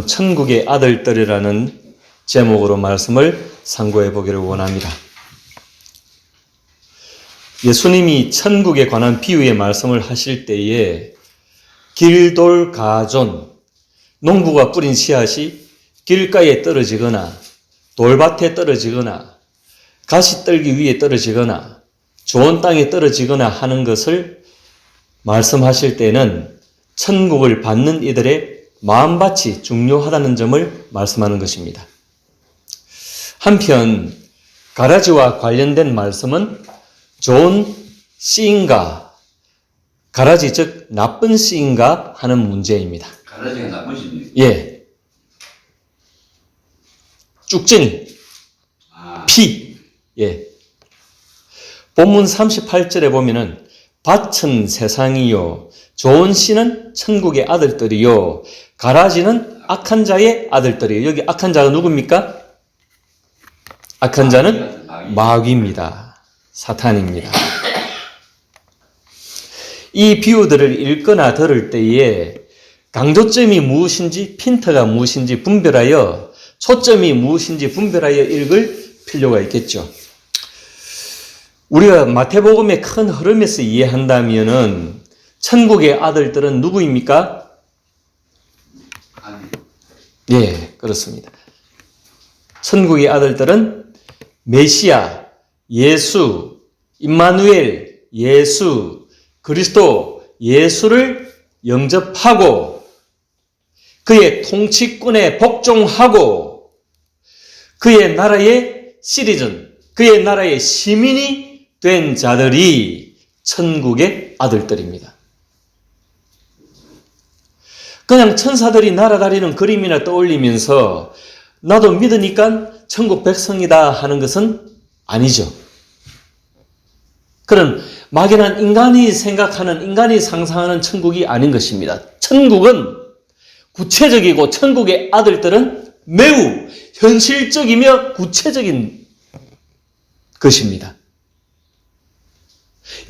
천국의 아들들이라는 제목으로 말씀을 상고해 보기를 원합니다. 예수님이 천국에 관한 비유의 말씀을 하실 때에 길돌가존, 농부가 뿌린 씨앗이 길가에 떨어지거나 돌밭에 떨어지거나 가시떨기 위에 떨어지거나 좋은 땅에 떨어지거나 하는 것을 말씀하실 때는 천국을 받는 이들의 마음밭이 중요하다는 점을 말씀하는 것입니다. 한편 가라지와 관련된 말씀은 좋은 씨인가, 가라지 즉 나쁜 씨인가 하는 문제입니다. 가라지가 나쁜 씨입니까? 예. 쭉쟁이, 피. 예. 본문 38절에 보면은 밭은 세상이요, 좋은 씨는 천국의 아들들이요, 가라지는 악한 자의 아들들이요. 여기 악한 자가 누굽니까? 악한 자는 마귀입니다. 사탄입니다. 이 비유들을 읽거나 들을 때에 강조점이 무엇인지, 핀트가 무엇인지 분별하여, 초점이 무엇인지 분별하여 읽을 필요가 있겠죠. 우리가 마태복음의 큰 흐름에서 이해한다면은 천국의 아들들은 누구입니까? 예, 그렇습니다. 천국의 아들들은 메시아, 예수, 임마누엘, 예수, 그리스도, 예수를 영접하고 그의 통치권에 복종하고 그의 나라의 시리즌, 그의 나라의 시민이 된 자들이 천국의 아들들입니다. 그냥 천사들이 날아다니는 그림이나 떠올리면서 나도 믿으니까 천국 백성이다 하는 것은 아니죠. 그런 막연한 인간이 생각하는, 인간이 상상하는 천국이 아닌 것입니다. 천국은 구체적이고 천국의 아들들은 매우 현실적이며 구체적인 것입니다.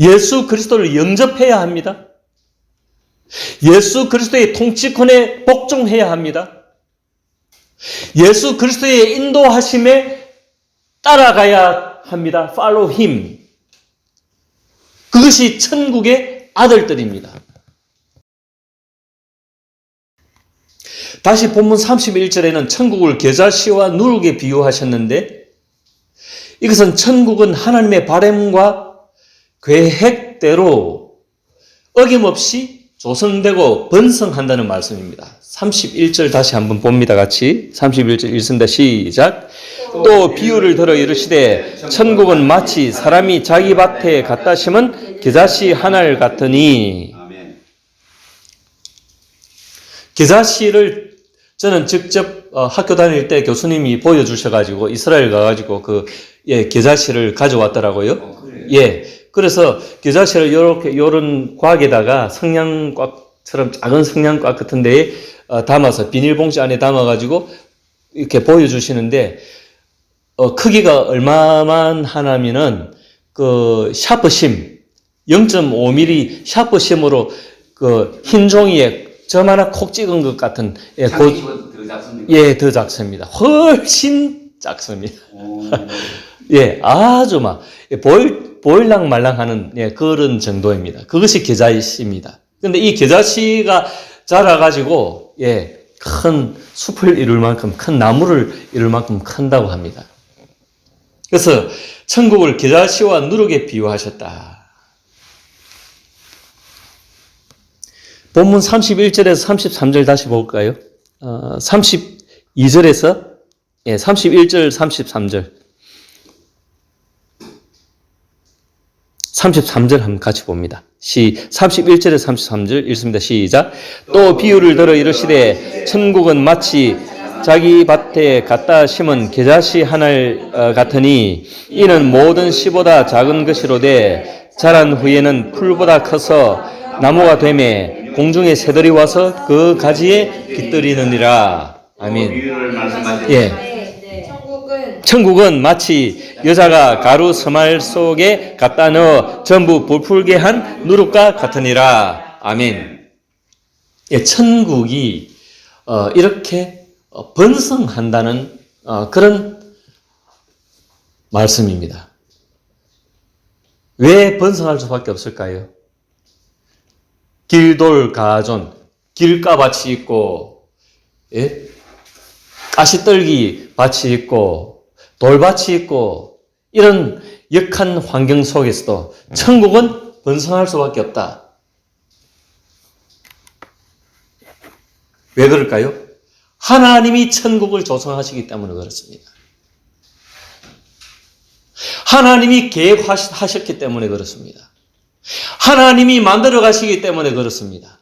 예수 그리스도를 영접해야 합니다. 예수 그리스도의 통치권에 복종해야 합니다. 예수 그리스도의 인도하심에 따라가야 합니다. Follow him. 그것이 천국의 아들들입니다. 다시 본문 31절에는 천국을 겨자씨와 누룩에 비유하셨는데 이것은 천국은 하나님의 바람과 계획대로 어김없이 조성되고 번성한다는 말씀입니다. 31절 다시 한번 봅니다. 같이 31절 읽습니다. 시작. 또 비유를 들어 이르시되 천국은 마치 사람이 자기 밭에 갖다 심은 겨자씨 하나를 같으니. 겨자씨를 저는 직접 학교 다닐 때 교수님이 보여주셔가지고 이스라엘 가가지고 겨자씨를 가져왔더라고요. 예. 그래서 겨자씨를 요런 곽에다가 성냥곽처럼 작은 성냥곽 같은 데에 담아서 비닐봉지 안에 담아가지고 이렇게 보여주시는데 크기가 얼마만 하냐면은 샤프심 0.5mm 샤프심으로 흰 종이에 점 하나 콕 찍은 것 같은 더 작습니다. 훨씬 작습니다. 예, 아주 막 보일랑 말랑하는 그런 정도입니다. 그것이 겨자씨입니다. 그런데 이 겨자씨가 자라가지고 큰 숲을 이룰 만큼, 큰 나무를 이룰 만큼 큰다고 합니다. 그래서 천국을 겨자씨와 누룩에 비유하셨다. 본문 31절에서 33절 다시 볼까요? 32절에서 31절, 33절. 33절 한번 같이 봅니다. 31절에서 33절 읽습니다. 시작. 또 비유를 들어 이르시되 천국은 마치 자기 밭에 갖다 심은 겨자씨 하나를 같으니 이는 모든 씨보다 작은 것이로되 자란 후에는 풀보다 커서 나무가 되매 공중의 새들이 와서 그 가지에 깃들이느니라. 아멘. 예. 천국은 마치 여자가 가루 서말 속에 갖다 넣어 전부 부풀게 한 누룩과 같으니라. 아멘. 예, 천국이 이렇게 번성한다는 그런 말씀입니다. 왜 번성할 수밖에 없을까요? 길돌 가존, 길가밭이 있고, 예? 가시떨기 밭이 있고, 돌밭이 있고, 이런 역한 환경 속에서도 천국은 번성할 수밖에 없다. 왜 그럴까요? 하나님이 천국을 조성하시기 때문에 그렇습니다. 하나님이 계획하셨기 때문에 그렇습니다. 하나님이 만들어 가시기 때문에 그렇습니다.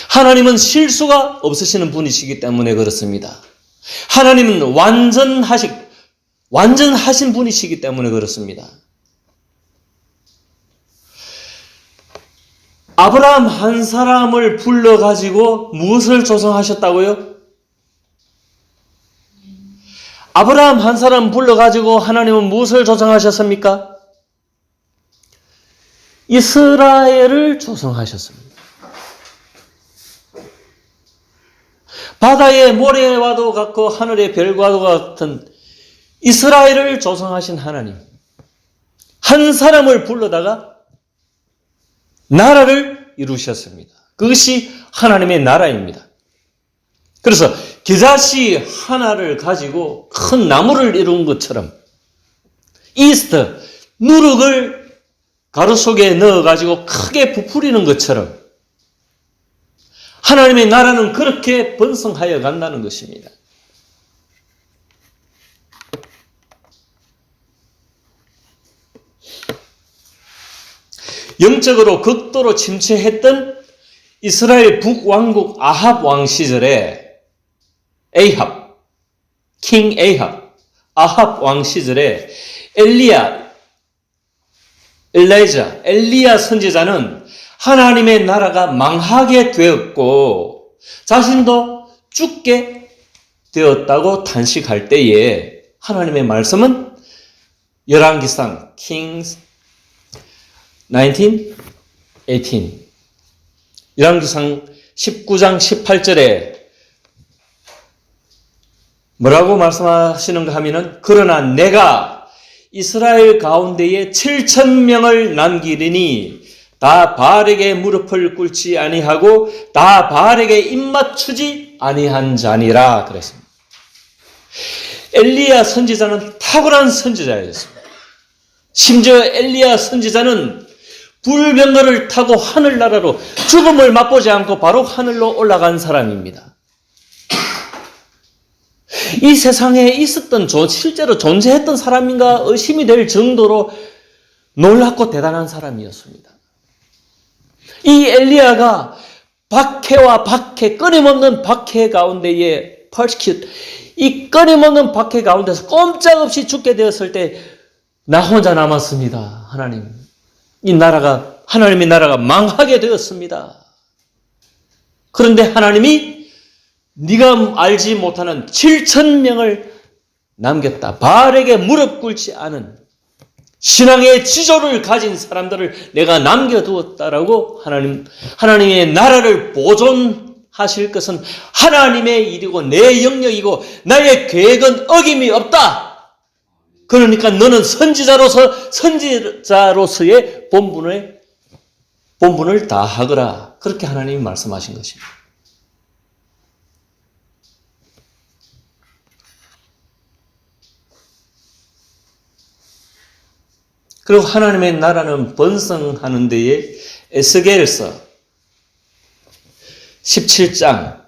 하나님은 실수가 없으시는 분이시기 때문에 그렇습니다. 하나님은 완전하신 분이시기 때문에 그렇습니다. 아브라함 한 사람을 불러가지고 무엇을 조성하셨다고요? 아브라함 한 사람 불러가지고 하나님은 무엇을 조성하셨습니까? 이스라엘을 조성하셨습니다. 바다의 모래와도 같고 하늘의 별과도 같은 이스라엘을 조성하신 하나님. 한 사람을 불러다가 나라를 이루셨습니다. 그것이 하나님의 나라입니다. 그래서 겨자씨 하나를 가지고 큰 나무를 이룬 것처럼 이스트, 누룩을 가루 속에 넣어가지고 크게 부풀리는 것처럼 하나님의 나라는 그렇게 번성하여 간다는 것입니다. 영적으로 극도로 침체했던 이스라엘 북왕국 아합 왕 시절에 킹 아합 왕 시절에 엘리야 선지자는 하나님의 나라가 망하게 되었고 자신도 죽게 되었다고 탄식할 때에 하나님의 말씀은 열왕기상 Kings 19:18 열왕기상 19장 18절에 뭐라고 말씀하시는가 하면은 그러나 내가 이스라엘 가운데에 7,000명을 남기리니 다 바알에게 무릎을 꿇지 아니하고 다 바알에게 입맞추지 아니한 자니라 그랬습니다. 엘리야 선지자는 탁월한 선지자였습니다. 심지어 엘리야 선지자는 불병거를 타고 하늘나라로 죽음을 맛보지 않고 바로 하늘로 올라간 사람입니다. 이 세상에 있었던 실제로 존재했던 사람인가 의심이 될 정도로 놀랍고 대단한 사람이었습니다. 이 엘리야가 박해와 박해, 끊임없는 박해 가운데에 이 끊임없는 박해 가운데서 꼼짝없이 죽게 되었을 때 나 혼자 남았습니다. 하나님의 나라가 망하게 되었습니다. 그런데 하나님이 네가 알지 못하는 7,000명을 남겼다. 바알에게 무릎 꿇지 않은 신앙의 지조를 가진 사람들을 내가 남겨두었다라고 하나님의 나라를 보존하실 것은 하나님의 일이고 내 영역이고 나의 계획은 어김이 없다. 그러니까 너는 선지자로서의 본분을 다하거라. 그렇게 하나님이 말씀하신 것입니다. 그리고 하나님의 나라는 번성하는 데에 에스겔서 17장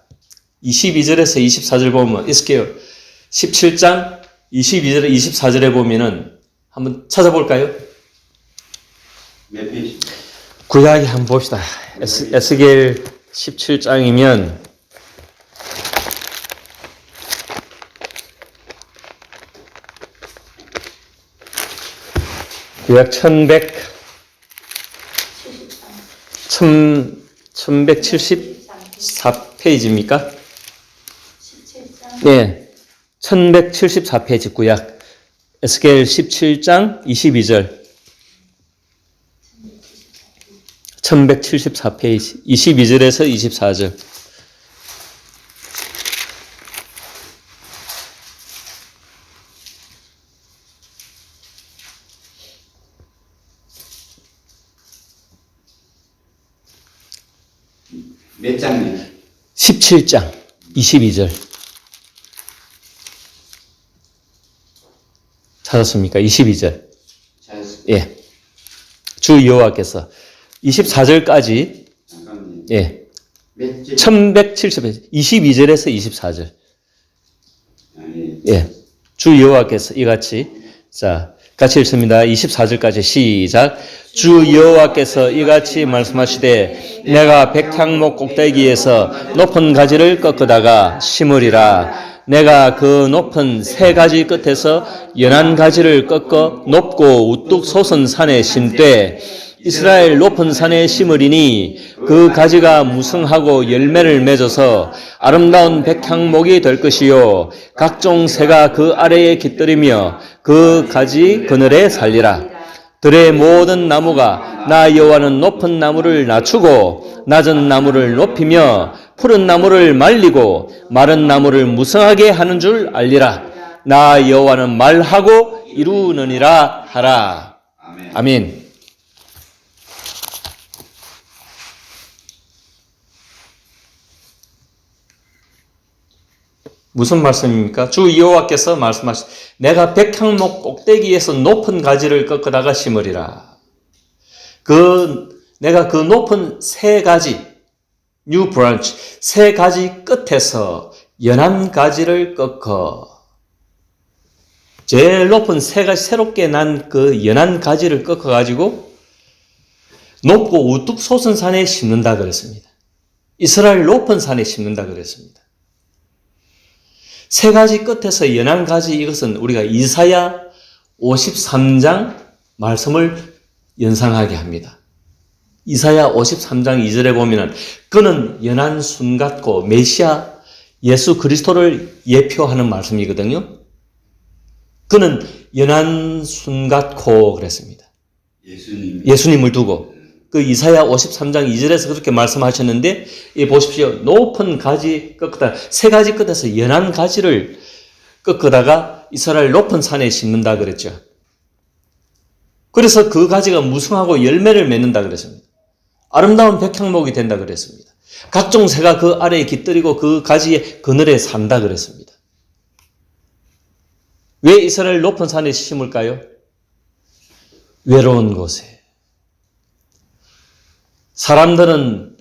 22절에서 24절 보면 에스겔 17장 22절에 24절에 보면은 한번 찾아볼까요? 몇 페이지? 구약에 한번 봅시다. 에스겔 17장이면 구약 1174페이지입니까? 네. 1174페이지 구약 에스겔 17장 22절 1174페이지 22절에서 24절 몇 장이요? 17장 22절. 찾았습니까? 22절. 찾았습니다. 예. 주 여호와께서 24절까지 잠깐만요. 예. 몇 절? 1170에 22절에서 24절. 아니, 예. 주 여호와께서 이같이 자, 같이 읽습니다. 24절까지 시작. 주 여호와께서 이같이 말씀하시되 내가 백향목 꼭대기에서 높은 가지를 꺾으다가 심으리라. 내가 그 높은 세 가지 끝에서 연한 가지를 꺾어 높고 우뚝 솟은 산에 심되 이스라엘 높은 산에 심으리니 그 가지가 무성하고 열매를 맺어서 아름다운 백향목이 될 것이요 각종 새가 그 아래에 깃들이며 그 가지 그늘에 살리라. 들의 모든 나무가 나 여호와는 높은 나무를 낮추고 낮은 나무를 높이며 푸른 나무를 말리고 마른 나무를 무성하게 하는 줄 알리라. 나 여호와는 말하고 이루느니라 하라. 아멘. 아멘. 무슨 말씀입니까? 주 여호와께서 말씀하신 내가 백향목 꼭대기에서 높은 가지를 꺾으다가 심으리라. 내가 그 높은 세 가지 new branch 세 가지 끝에서 연한 가지를 꺾어 제일 높은 세 가지 새롭게 난 그 연한 가지를 꺾어 가지고 높고 우뚝 솟은 산에 심는다 그랬습니다. 이스라엘 높은 산에 심는다 그랬습니다. 세 가지 끝에서 연한 가지 이것은 우리가 이사야 53장 말씀을 연상하게 합니다. 이사야 53장 2절에 보면은 그는 연한 순 같고 메시아 예수 그리스도를 예표하는 말씀이거든요. 그는 연한 순 같고 그랬습니다. 예수님을 두고 그 이사야 53장 2절에서 그렇게 말씀하셨는데 이 보십시오. 높은 가지 꺾다 세 가지 끝에서 연한 가지를 꺾다가 이스라엘 높은 산에 심는다 그랬죠. 그래서 그 가지가 무성하고 열매를 맺는다 그랬습니다. 아름다운 백향목이 된다 그랬습니다. 각종 새가 그 아래에 깃들이고 그 가지의 그늘에 산다 그랬습니다. 왜 이스라엘 높은 산에 심을까요? 외로운 곳에. 사람들은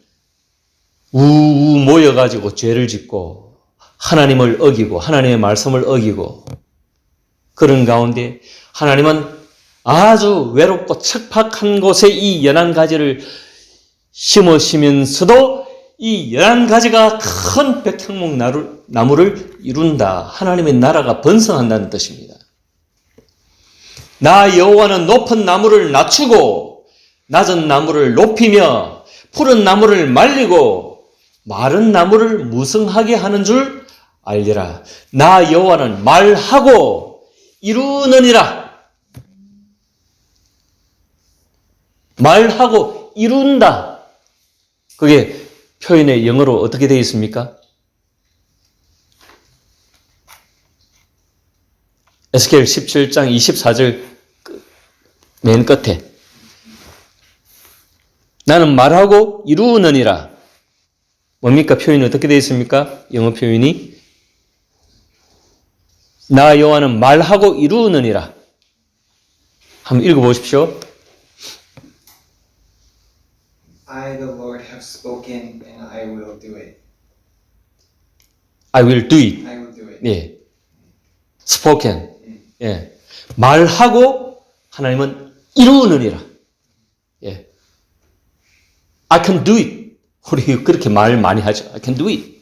우우 모여가지고 죄를 짓고 하나님을 어기고 하나님의 말씀을 어기고 그런 가운데 하나님은 아주 외롭고 척박한 곳에 이 연한 가지를 심으시면서도 이 연한 가지가 큰 백향목 나무를 이룬다. 하나님의 나라가 번성한다는 뜻입니다. 나 여호와는 높은 나무를 낮추고 낮은 나무를 높이며 푸른 나무를 말리고 마른 나무를 무성하게 하는 줄 알리라. 나 여호와는 말하고 이루느니라. 말하고 이룬다. 그게 표현의 영어로 어떻게 되어 있습니까? 에스겔 17장 24절 맨 끝에 나는 말하고 이루느니라. 뭡니까? 표현이 어떻게 되어 있습니까? 영어 표현이 나 여호와는 말하고 이루느니라. 한번 읽어보십시오. I, the Lord, have spoken, and I will do it. I will do it. I will do it. 예. spoken. 예. 말하고 하나님은 이루느니라. 예. I can do it. 우리 그렇게 말 많이 하죠. I can do it.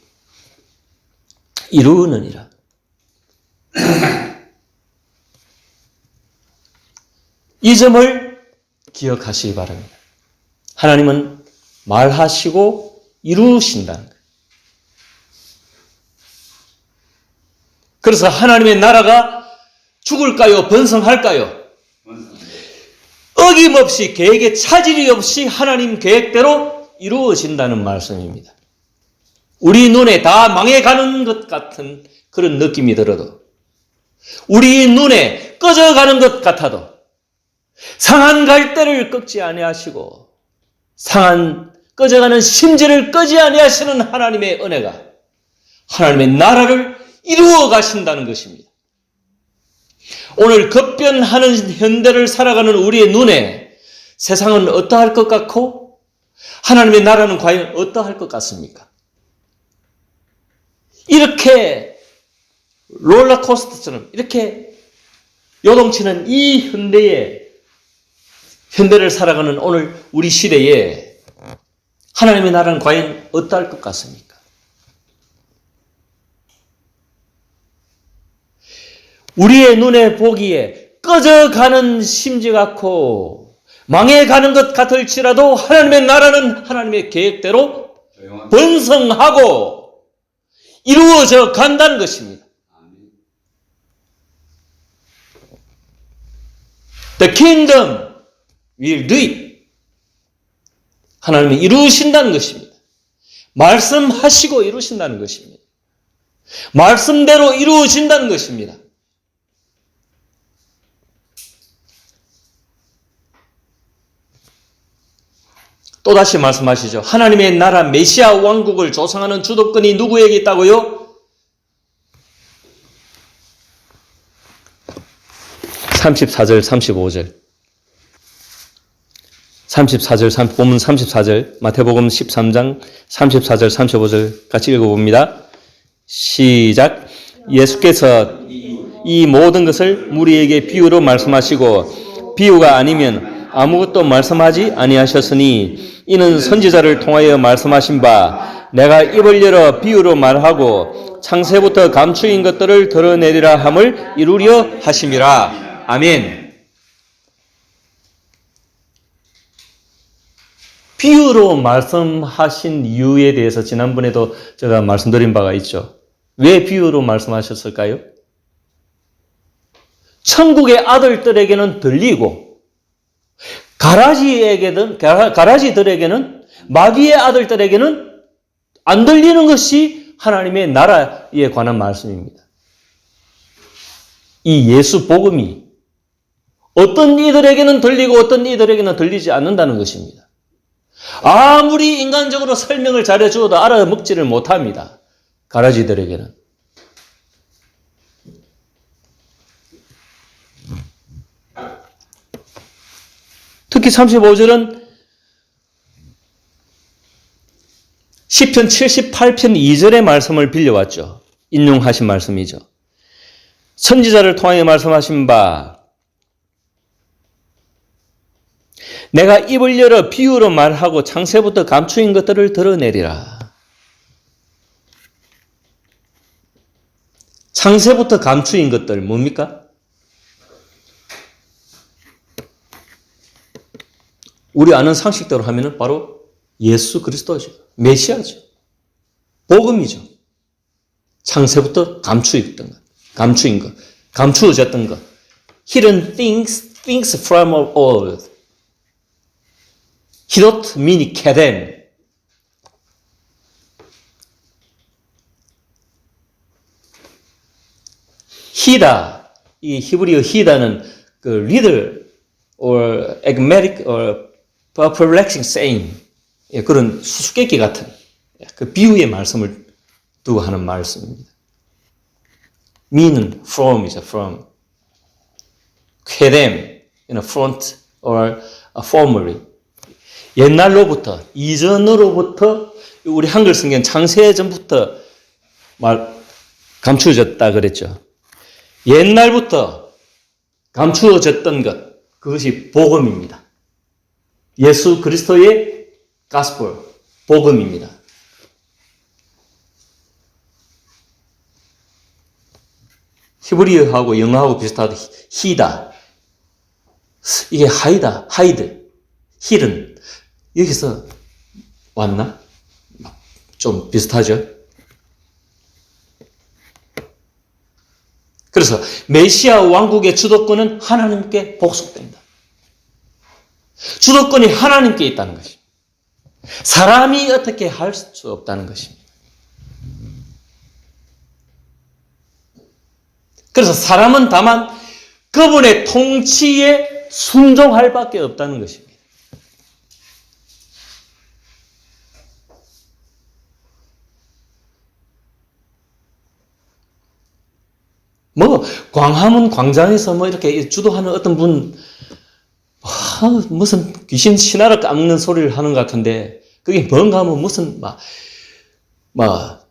이루느니라. 이 점을 기억하시기 바랍니다. 하나님은 말하시고 이루신다는 거예요. 그래서 하나님의 나라가 죽을까요? 번성할까요? 어김없이 계획에 차질이 없이 하나님 계획대로 이루어진다는 말씀입니다. 우리 눈에 다 망해가는 것 같은 그런 느낌이 들어도 우리 눈에 꺼져가는 것 같아도 상한 갈대를 꺾지 아니하시고 상한 꺼져가는 심지를 끄지 아니하시는 하나님의 은혜가 하나님의 나라를 이루어 가신다는 것입니다. 오늘 급변하는 현대를 살아가는 우리의 눈에 세상은 어떠할 것 같고 하나님의 나라는 과연 어떠할 것 같습니까? 이렇게 롤러코스터처럼 이렇게 요동치는 이 현대를 살아가는 오늘 우리 시대에 하나님의 나라는 과연 어떠할 것 같습니까? 우리의 눈에 보기에 꺼져가는 심지 같고 망해가는 것 같을지라도 하나님의 나라는 하나님의 계획대로 번성하고 이루어져 간다는 것입니다. The kingdom will do it. 하나님이 이루신다는 것입니다. 말씀하시고 이루신다는 것입니다. 말씀대로 이루어진다는 것입니다. 또다시 말씀하시죠. 하나님의 나라 메시아 왕국을 조성하는 주도권이 누구에게 있다고요? 34절, 35절. 34절, 본문 34절, 마태복음 13장 34절, 35절 같이 읽어봅니다. 시작. 예수께서 이 모든 것을 무리에게 비유로 말씀하시고 비유가 아니면 아무것도 말씀하지 아니하셨으니 이는 선지자를 통하여 말씀하신 바 내가 입을 열어 비유로 말하고 창세부터 감추인 것들을 드러내리라 함을 이루려 하심이라. 아멘. 비유로 말씀하신 이유에 대해서 지난번에도 제가 말씀드린 바가 있죠. 왜 비유로 말씀하셨을까요? 천국의 아들들에게는 들리고 가라지들에게는 마귀의 아들들에게는 안 들리는 것이 하나님의 나라에 관한 말씀입니다. 이 예수 복음이 어떤 이들에게는 들리고 어떤 이들에게는 들리지 않는다는 것입니다. 아무리 인간적으로 설명을 잘해주어도 알아먹지를 못합니다. 가라지들에게는. 특히 35절은 시편 78편 2절의 말씀을 빌려왔죠. 인용하신 말씀이죠. 선지자를 통하여 말씀하신 바 내가 입을 열어 비유로 말하고 창세부터 감추인 것들을 드러내리라. 창세부터 감추인 것들 뭡니까? 우리 아는 상식대로 하면은 바로 예수 그리스도죠. 메시아죠. 복음이죠. 창세부터 감추인 것, 감추어졌던 것. Hidden things from old. 히놉 미니 케덴. 히다, 이 히브리어 히다는 그 riddle or enigmatic or perplexing saying, 그런 수수께끼 같은 그 비유의 말씀을 두고 하는 말씀입니다. 미는 from이죠, from. 쾌댐, front or formerly. 옛날로부터, 이전으로부터, 우리 한글 성경 창세전부터 감추어졌다 그랬죠. 옛날부터 감추어졌던 것, 그것이 복음입니다. 예수 그리스도의 가스펠, 복음입니다. 히브리어하고 영어하고 비슷하다. 히다. 이게 하이다, 하이드, 힐은 여기서 왔나? 좀 비슷하죠? 그래서 메시아 왕국의 주도권은 하나님께 복속됩니다. 주도권이 하나님께 있다는 것입니다. 사람이 어떻게 할 수 없다는 것입니다. 그래서 사람은 다만 그분의 통치에 순종할 밖에 없다는 것입니다. 뭐 광화문 광장에서 뭐 이렇게 주도하는 어떤 분 무슨 귀신 신화를 까먹는 소리를 하는 것 같은데 그게 뭔가 하면 무슨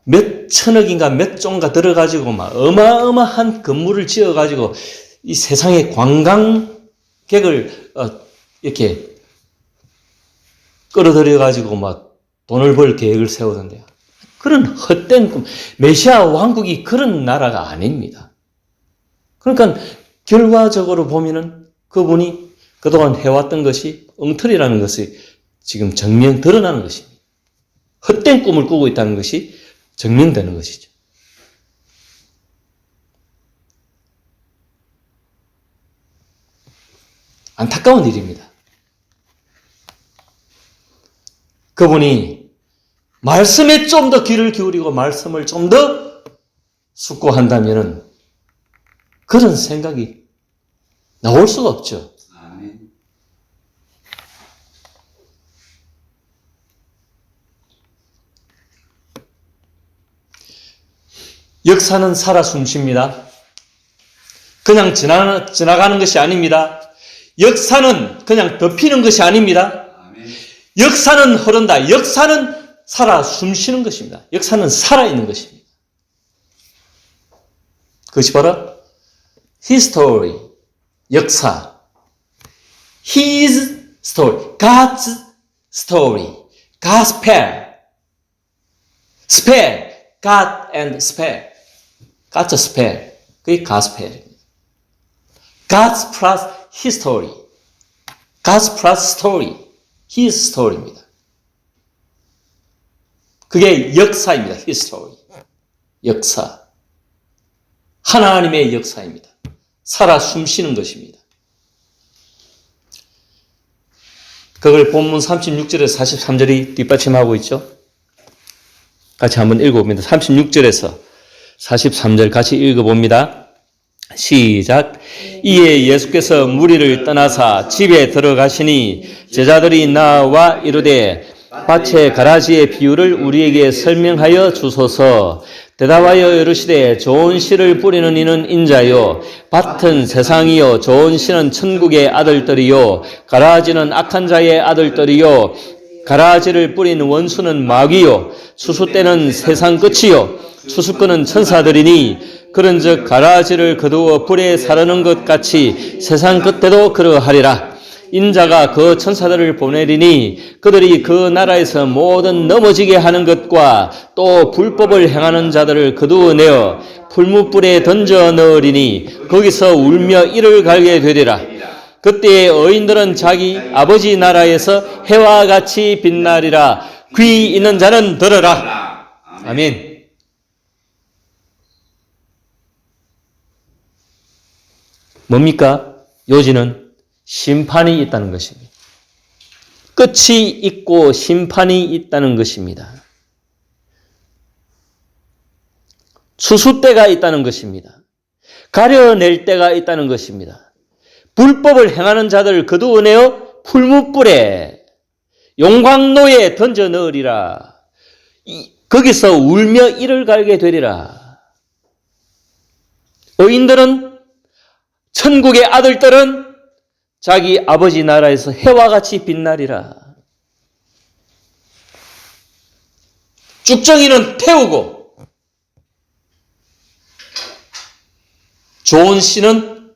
몇 천억인가 몇 조인가 들어가지고 막 어마어마한 건물을 지어가지고 이 세상의 관광객을 이렇게 끌어들여가지고 막 돈을 벌 계획을 세우던데요. 그런 헛된 꿈, 메시아 왕국이 그런 나라가 아닙니다. 그러니까 결과적으로 보면은 그분이 그동안 해왔던 것이 엉터리라는 것이 지금 정면 드러나는 것입니다. 헛된 꿈을 꾸고 있다는 것이 증명되는 것이죠. 안타까운 일입니다. 그분이 말씀에 좀 더 귀를 기울이고 말씀을 좀 더 숙고한다면은 그런 생각이 나올 수가 없죠. 아멘. 역사는 살아 숨쉽니다. 그냥 지나가는 것이 아닙니다. 역사는 그냥 덮이는 것이 아닙니다. 아멘. 역사는 흐른다. 역사는 살아 숨쉬는 것입니다. 역사는 살아있는 것입니다. 그것이 바로 history, 역사. His story, God's story, gospel. spell, God and spell. God's spell, 그게 gospel입니다. God's plus history, God's plus story, His story입니다. 그게 역사입니다. history, 역사. 하나님의 역사입니다. 살아 숨쉬는 것입니다. 그걸 본문 36절에서 43절이 뒷받침하고 있죠. 같이 한번 읽어봅니다. 36절에서 43절 같이 읽어봅니다. 시작. 이에 예수께서 무리를 떠나사 집에 들어가시니 제자들이 나와 이르되 밭의 가라지의 비유를 우리에게 설명하여 주소서. 대답하여 이르시되 좋은 씨를 뿌리는 이는 인자요 밭은 세상이요 좋은 씨는 천국의 아들들이요 가라지는 악한 자의 아들들이요 가라지를 뿌린 원수는 마귀요 추수 때는 세상 끝이요 추수꾼은 천사들이니 그런즉 가라지를 거두어 불에 사르는 것 같이 세상 끝에도 그러하리라. 인자가 그 천사들을 보내리니 그들이 그 나라에서 모든 넘어지게 하는 것과 또 불법을 행하는 자들을 거두어내어 풀무불에 던져 넣으리니 거기서 울며 이를 갈게 되리라. 그때의 의인들은 자기 아버지 나라에서 해와 같이 빛나리라. 귀 있는 자는 들으라. 아멘. 뭡니까? 요지는 심판이 있다는 것입니다. 끝이 있고 심판이 있다는 것입니다. 추수 때가 있다는 것입니다. 가려낼 때가 있다는 것입니다. 불법을 행하는 자들을 거두어내어 풀무불에 용광로에 던져 넣으리라. 거기서 울며 이를 갈게 되리라. 의인들은 천국의 아들들은 자기 아버지 나라에서 해와 같이 빛나리라. 쭉정이는 태우고 좋은 씨는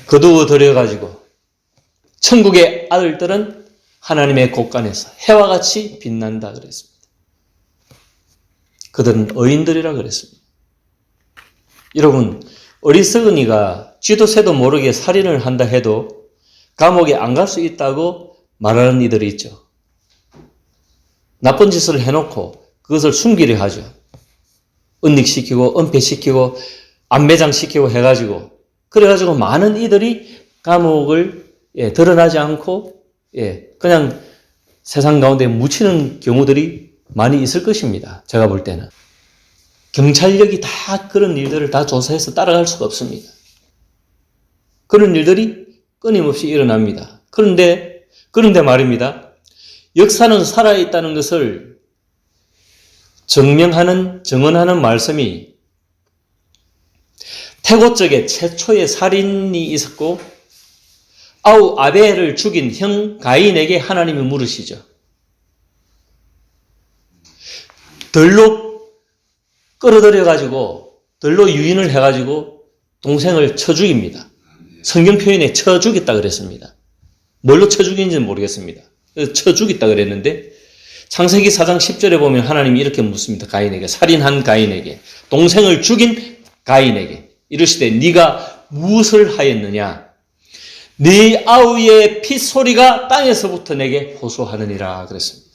거두어 들여가지고 천국의 아들들은 하나님의 곳간에서 해와 같이 빛난다 그랬습니다. 그들은 의인들이라 그랬습니다. 여러분, 어리석은이가 쥐도 새도 모르게 살인을 한다 해도 감옥에 안 갈 수 있다고 말하는 이들이 있죠. 나쁜 짓을 해놓고 그것을 숨기려 하죠. 은닉시키고 은폐시키고 안매장시키고 해가지고 그래가지고 많은 이들이 감옥을 드러나지 않고 그냥 세상 가운데 묻히는 경우들이 많이 있을 것입니다. 제가 볼 때는. 경찰력이 다 그런 일들을 다 조사해서 따라갈 수가 없습니다. 그런 일들이 끊임없이 일어납니다. 그런데 말입니다. 역사는 살아있다는 것을 증언하는 말씀이 해고적에 최초의 살인이 있었고 아벨을 죽인 형 가인에게 하나님이 물으시죠. 들로 끌어들여가지고 들로 유인을 해가지고 동생을 쳐 죽입니다. 성경 표현에 쳐 죽였다 그랬습니다. 뭘로 쳐 죽인지는 모르겠습니다. 쳐 죽였다 그랬는데 창세기 4장 10절에 보면 하나님이 이렇게 묻습니다. 가인에게, 살인한 가인에게, 동생을 죽인 가인에게 이르시되 네가 무엇을 하였느냐? 네 아우의 핏소리가 땅에서부터 내게 호소하느니라 그랬습니다.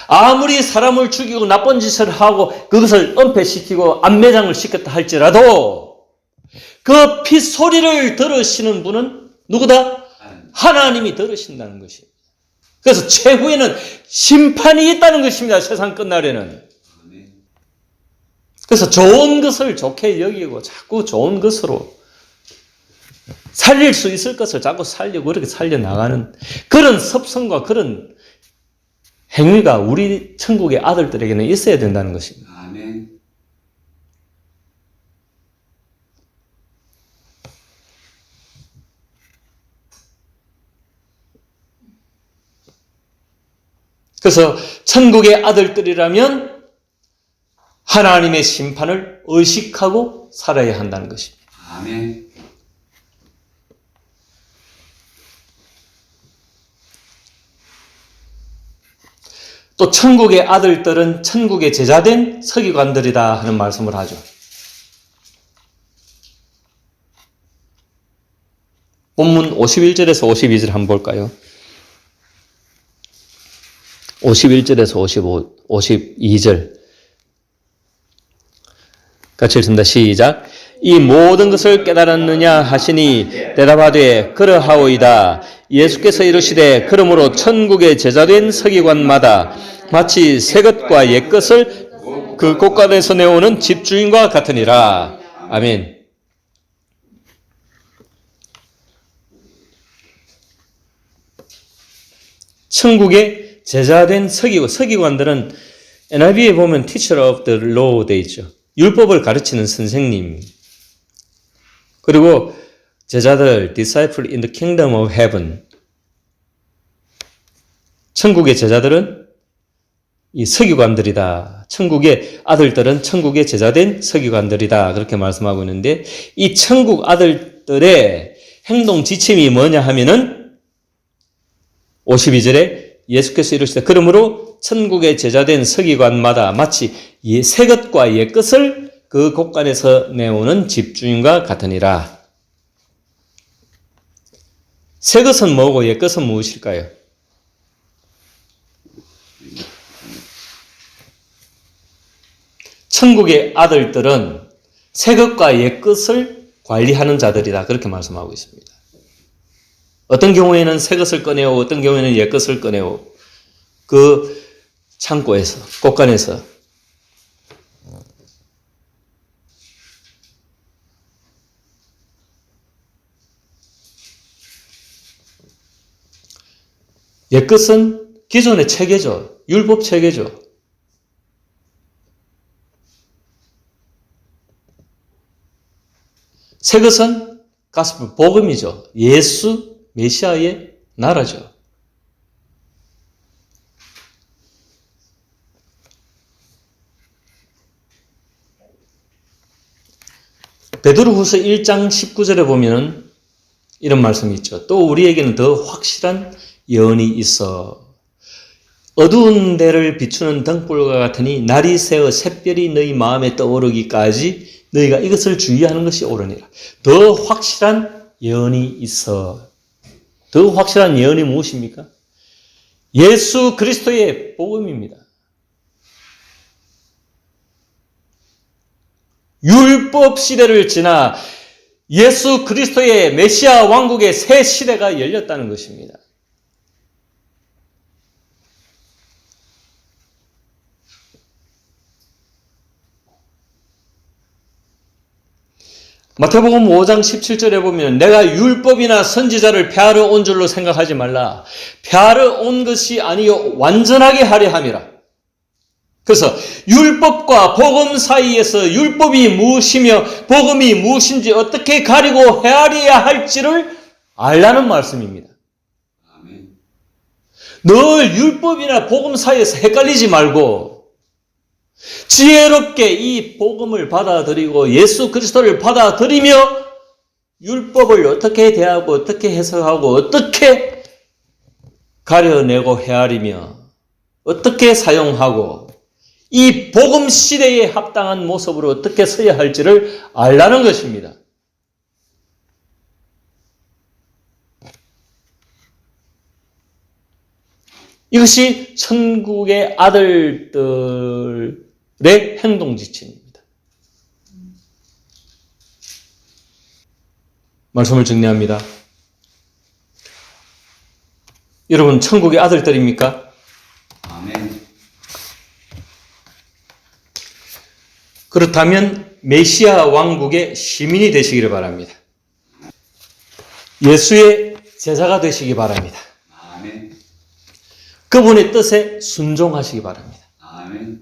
아무리 사람을 죽이고 나쁜 짓을 하고 그것을 은폐시키고 안매장을 시켰다 할지라도 그 핏소리를 들으시는 분은 누구다? 하나님이 들으신다는 것입니다. 그래서 최후에는 심판이 있다는 것입니다. 세상 끝날에는. 그래서 좋은 것을 좋게 여기고 자꾸 좋은 것으로 살릴 수 있을 것을 자꾸 살려고 그렇게 살려나가는 그런 섭성과 그런 행위가 우리 천국의 아들들에게는 있어야 된다는 것입니다. 아멘. 그래서 천국의 아들들이라면 하나님의 심판을 의식하고 살아야 한다는 것입니다. 아멘. 또 천국의 아들들은 천국의 제자된 서기관들이다 하는 말씀을 하죠. 본문 51절에서 52절 한번 볼까요? 51절에서 52절 같이 읽습니다. 시작. 이 모든 것을 깨달았느냐 하시니 대답하되 그러하오이다. 예수께서 이르시되 그러므로 천국의 제자된 서기관마다 마치 새 것과 옛 것을 그 곳간에서 내오는 집주인과 같으니라. 아멘. 천국의 제자된 서기관들은 NIV에 보면 teacher of the law 돼 있죠. 율법을 가르치는 선생님. 그리고 제자들 disciple in the kingdom of heaven. 천국의 제자들은 이 서기관들이다. 천국의 아들들은 천국의 제자된 서기관들이다. 그렇게 말씀하고 있는데 이 천국 아들들의 행동 지침이 뭐냐 하면은 52절에 예수께서 이르시되 그러므로 천국의 제자된 서기관마다 마치 새 것과 옛 것을 그 곳간에서 내오는 집주인과 같으니라. 새 것은 뭐고 옛 것은 무엇일까요? 천국의 아들들은 새 것과 옛 것을 관리하는 자들이다. 그렇게 말씀하고 있습니다. 어떤 경우에는 새 것을 꺼내오, 어떤 경우에는 옛 것을 꺼내오. 그 창고에서, 곳간에서. 옛 것은 기존의 체계죠. 율법 체계죠. 새 것은 가스펠, 복음이죠. 예수, 메시아의 나라죠. 베드로후서 1장 19절에 보면 이런 말씀이 있죠. 또 우리에게는 더 확실한 예언이 있어. 어두운 데를 비추는 등불과 같으니 날이 새어 샛별이 너희 마음에 떠오르기까지 너희가 이것을 주의하는 것이 옳으니라. 더 확실한 예언이 있어. 더 확실한 예언이 무엇입니까? 예수 그리스도의 복음입니다. 율법 시대를 지나 예수 그리스도의 메시아 왕국의 새 시대가 열렸다는 것입니다. 마태복음 5장 17절에 보면 내가 율법이나 선지자를 폐하러 온 줄로 생각하지 말라. 폐하러 온 것이 아니요 완전하게 하려 함이라. 그래서 율법과 복음 사이에서 율법이 무엇이며 복음이 무엇인지 어떻게 가리고 헤아려야 할지를 알라는 말씀입니다. 아멘. 늘 율법이나 복음 사이에서 헷갈리지 말고 지혜롭게 이 복음을 받아들이고 예수 그리스도를 받아들이며 율법을 어떻게 대하고 어떻게 해석하고 어떻게 가려내고 헤아리며 어떻게 사용하고 이 복음 시대에 합당한 모습으로 어떻게 서야 할지를 알라는 것입니다. 이것이 천국의 아들들의 행동 지침입니다. 말씀을 정리합니다. 여러분, 천국의 아들들입니까? 아멘. 그렇다면 메시아 왕국의 시민이 되시기를 바랍니다. 예수의 제자가 되시기 바랍니다. 아멘. 그분의 뜻에 순종하시기 바랍니다. 아멘.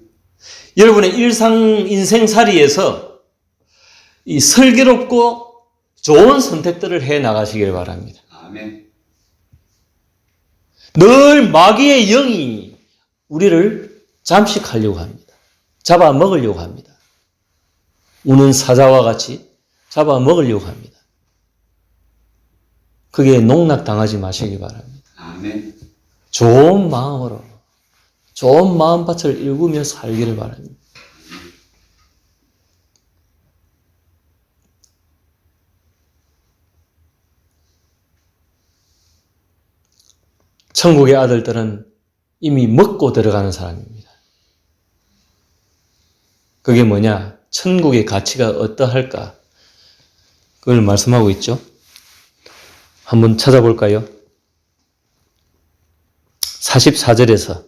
여러분의 인생살이에서 이 슬기롭고 좋은 선택들을 해 나가시길 바랍니다. 아멘. 늘 마귀의 영이 우리를 잠식하려고 합니다. 잡아먹으려고 합니다. 우는 사자와 같이 잡아먹으려고 합니다. 그게 농락당하지 마시기 바랍니다. 아멘. 좋은 마음으로 좋은 마음밭을 일구며 살기를 바랍니다. 천국의 아들들은 이미 먹고 들어가는 사람입니다. 그게 뭐냐? 천국의 가치가 어떠할까? 그걸 말씀하고 있죠. 한번 찾아볼까요? 44절에서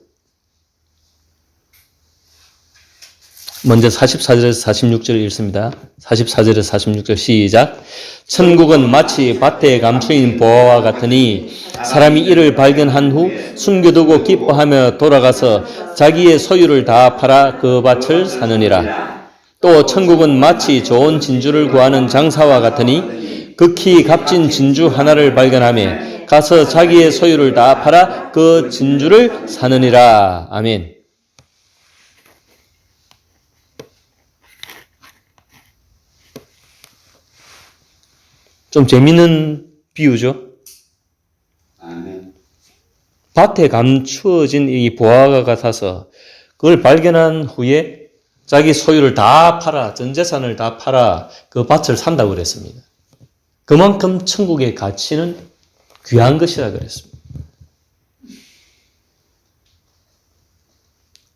먼저 44절에서 46절을 읽습니다. 44절에서 46절 시작. 천국은 마치 밭에 감추인 보화와 같으니 사람이 이를 발견한 후 숨겨두고 기뻐하며 돌아가서 자기의 소유를 다 팔아 그 밭을 사느니라. 또 천국은 마치 좋은 진주를 구하는 장사와 같으니 극히 값진 진주 하나를 발견하며 가서 자기의 소유를 다 팔아 그 진주를 사느니라. 아멘. 좀 재밌는 비유죠. 아멘. 밭에 감추어진 이 보화가 같아서 그걸 발견한 후에 자기 소유를 다 팔아, 전 재산을 다 팔아 그 밭을 산다고 그랬습니다. 그만큼 천국의 가치는 귀한 것이라 그랬습니다.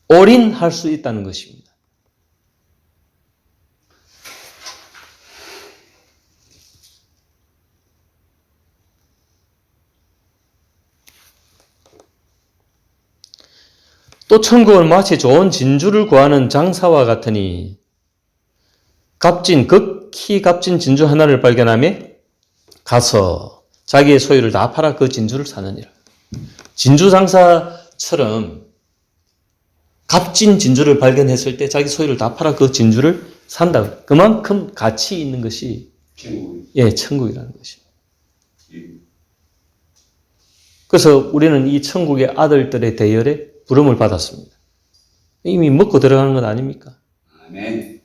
올인할 수 있다는 것입니다. 또 천국은 마치 좋은 진주를 구하는 장사와 같으니 극히 값진 진주 하나를 발견하며 가서 자기의 소유를 다 팔아 그 진주를 사느니라. 진주 장사처럼 값진 진주를 발견했을 때 자기 소유를 다 팔아 그 진주를 산다. 그만큼 가치 있는 것이 천국이라는 것입니다. 그래서 우리는 이 천국의 아들들의 대열에 부름을 받았습니다. 이미 먹고 들어가는 것 아닙니까? 아멘.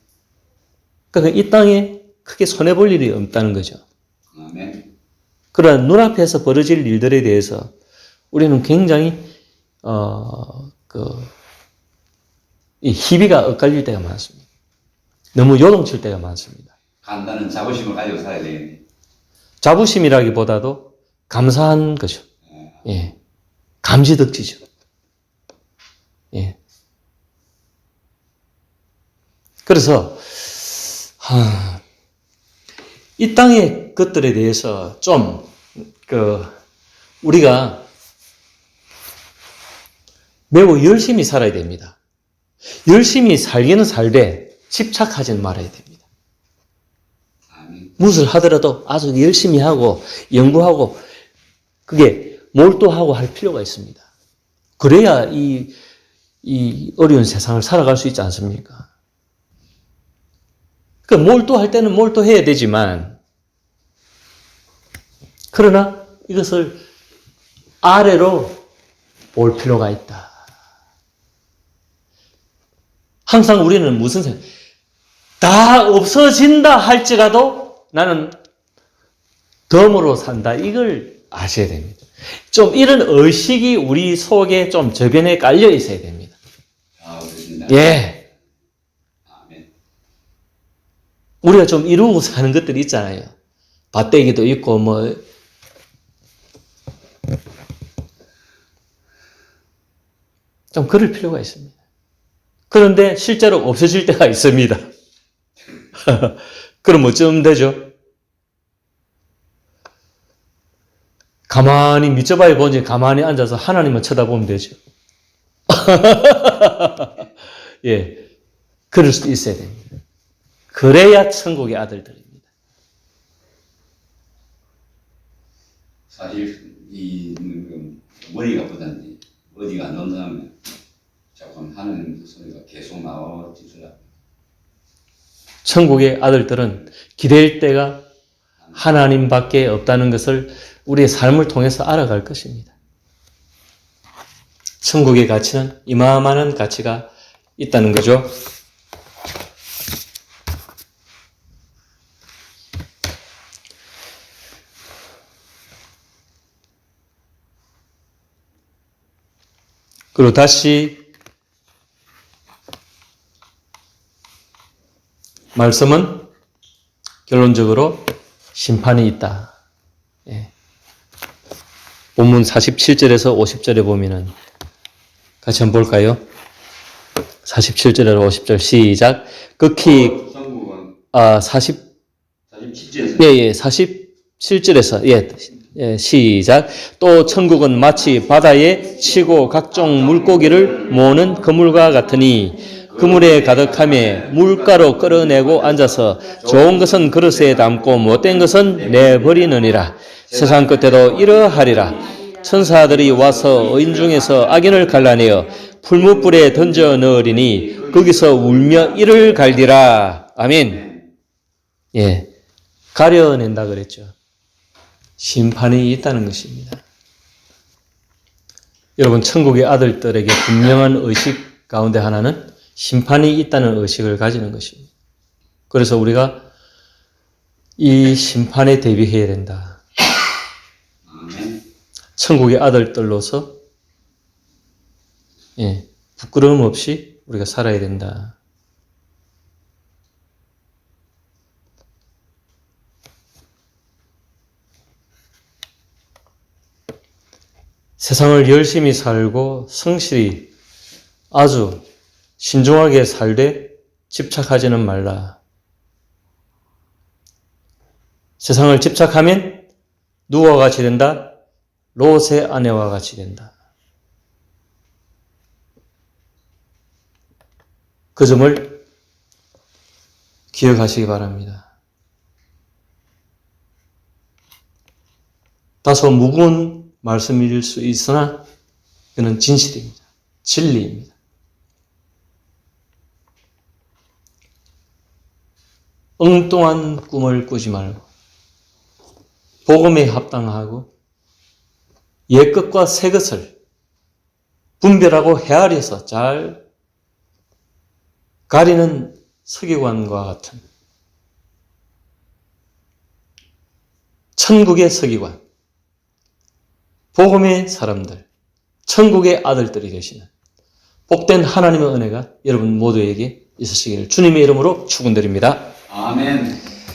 그러니까 이 땅에 크게 손해볼 일이 없다는 거죠. 아멘. 그러나 눈앞에서 벌어질 일들에 대해서 우리는 굉장히 이 희비가 엇갈릴 때가 많습니다. 너무 요동칠 때가 많습니다. 간단한 자부심을 가지고 살아야 되겠네. 자부심이라기보다도 감사한 거죠. 예. 감지덕지죠. 예. 그래서 이 땅의 것들에 대해서 좀 우리가 매우 열심히 살아야 됩니다. 열심히 살기는 살되 집착하지는 말아야 됩니다. 아멘. 무엇을 하더라도 아주 열심히 하고 연구하고 그게 몰두하고 할 필요가 있습니다. 그래야 이 이 어려운 세상을 살아갈 수 있지 않습니까? 그 몰두할 때는 몰두해야 되지만, 그러나 이것을 아래로 볼 필요가 있다. 항상 우리는 무슨 생각? 다 없어진다 할지라도 나는 덤으로 산다. 이걸 아셔야 됩니다. 좀 이런 의식이 우리 속에 좀 저변에 깔려 있어야 됩니다. 그렇습니다. 예. 아멘. 우리가 좀 이루고 사는 것들이 있잖아요. 밭대기도 있고, 좀 그럴 필요가 있습니다. 그런데 실제로 없어질 때가 있습니다. 그럼 어쩌면 되죠? 가만히 밑져봐야 보지, 가만히 앉아서 하나님만 쳐다보면 되죠. 예. 그럴 수도 있어야 됩니다. 그래야 천국의 아들들입니다. 사실 머리가 보다니 어디가 안 넘어가면 조금 하는 소리가 계속 나오지더라고요. 천국의 아들들은 기댈 때가 하나님밖에 없다는 것을 우리의 삶을 통해서 알아갈 것입니다. 천국의 가치는 이만한 가치가 있다는 거죠. 그리고 다시 말씀은 결론적으로 심판이 있다. 예. 본문 47절에서 50절에 보면은 같이 한번 볼까요? 47절에서 50절 시작. 극히 성국은 47절에서 예, 47절에서 시작. 또 천국은 마치 바다에 치고 각종 물고기를 모으는 그물과 같으니 그물에 가득하며 물가로 끌어내고 앉아서 좋은 것은 그릇에 담고 못된 것은 내버리느니라. 세상 끝에도 이러하리라. 천사들이 와서 의인 중에서 악인을 갈라내어 풀무불에 던져 넣으리니 거기서 울며 이를 갈디라. 아멘. 예, 가려낸다 그랬죠. 심판이 있다는 것입니다. 여러분, 천국의 아들들에게 분명한 의식 가운데 하나는 심판이 있다는 의식을 가지는 것입니다. 그래서 우리가 이 심판에 대비해야 된다. 천국의 아들들로서 부끄러움 없이 우리가 살아야 된다. 세상을 열심히 살고 성실히 아주 신중하게 살되 집착하지는 말라. 세상을 집착하면 누구와 같이 된다? 롯의 아내와 같이 된다. 그 점을 기억하시기 바랍니다. 다소 무거운 말씀일 수 있으나 그는 진실입니다. 진리입니다. 엉뚱한 꿈을 꾸지 말고 복음에 합당하고 옛것과 새것을 분별하고 헤아려서 잘 가리는 서기관과 같은 천국의 서기관, 복음의 사람들, 천국의 아들들이 되시는 복된 하나님의 은혜가 여러분 모두에게 있으시기를 주님의 이름으로 축원드립니다. 아멘.